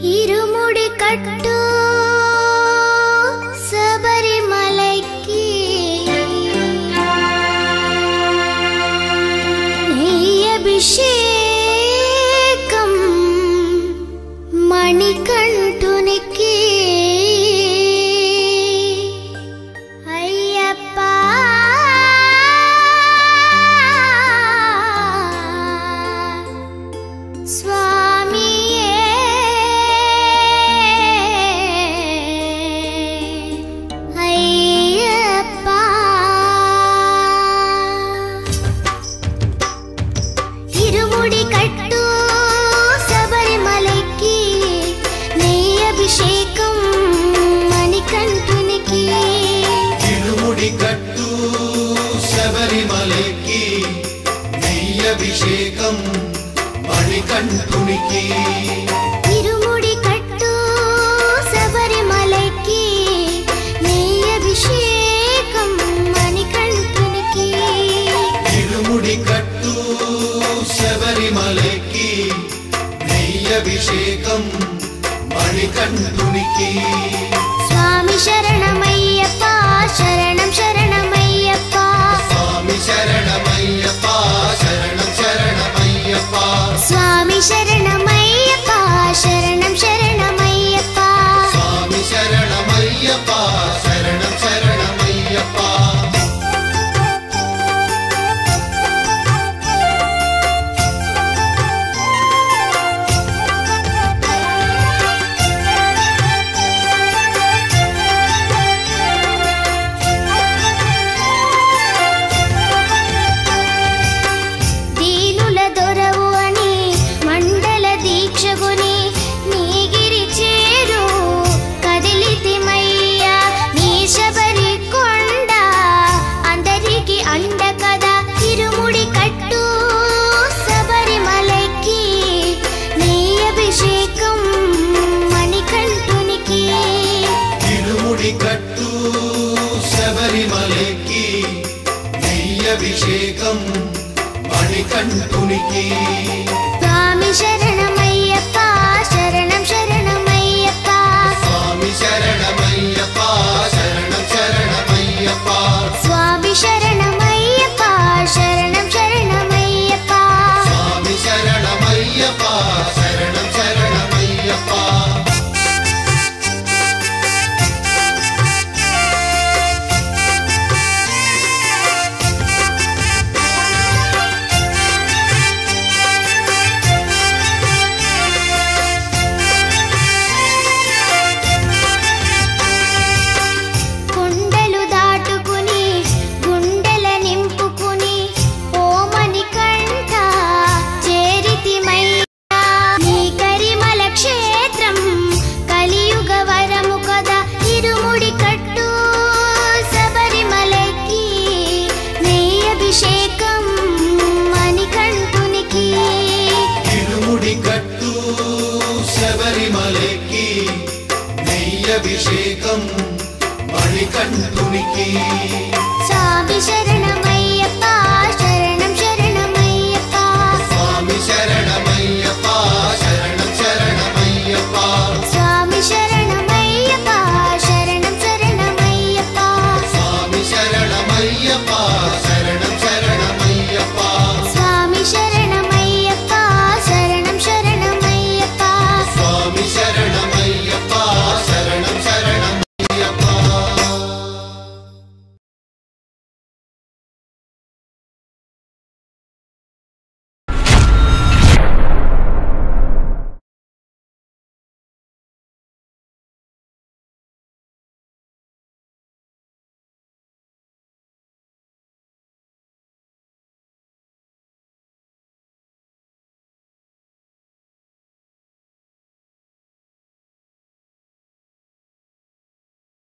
ఇరుముడి కట్టు శబరిమలైకి అభిషేకం మణికంఠునికి అయ్యప్ప స్వామియే అయ్యప్ప ఇరుముడి కట్టు శబరిమలైకి నెయ్యి అభిషేకం మణికంఠునికి ఇరుముడి కట్టు శబరిమలైకి నెయ్యి అభిషేకం మణికంఠునికి ఇరుముడి కట్టు శబరిమలైకి నెయ్యి అభిషేకం మణికంఠునికి ఇరుముడి కట్టు శబరిమలైకి నెయ్యి అభిషేకం మణికంఠునికి స్వామి శరణమయ్యప్ప శరణం శరణమయ్యప్ప స్వామి శరణమయ్యప్ప శరణం శరణమయ్యప్ప స్వామి శరణమయ్యప్ప శరణం శరణమయ్యప్ప స్వామి శరణమయ్యప్ప శరణం శరణమయ్యప్ప దీనుల దొరవు అని మండల దీక్షగుని నీగిరి చేరు కదిలితిమయ్యా నీ శబరి కొండ అందరికి అండ కదా ఇరుముడి కట్టు శబరిమలైకి నెయ్యి అభిషేకం మణికంఠునికి ఇరుముడి కట్టు శబరిమలైకి నెయ్యి అభిషేకం మణికంఠునికి స్వామి శరణమయ్యప్ప శరణం శరణమయ్యప్ప స్వామి శరణమయ్యప్ప శరణం శరణమయ్యప్ప స్వామి శరణమయ్యప్ప శరణం శరణమయ్యప్ప స్వామి శరణమయ్యప్ప శరణం శరణమయ్యప్ప కొండలు దాటుకుని గుండెల నింపుకుని ఓమని కంఠ చేరితిమయ్యా నీ కరిమల క్షేత్రం కలియుగ వరము కదా ఇరుముడి కట్టు శబరిమలైకి నెయ్యి అభిషేకం మణికంఠునికి ఇరుముడి కట్టు శబరిమలైకి నెయ్యి అభిషేకం మణికంఠునికి స్వామి శరణమయ్యప్ప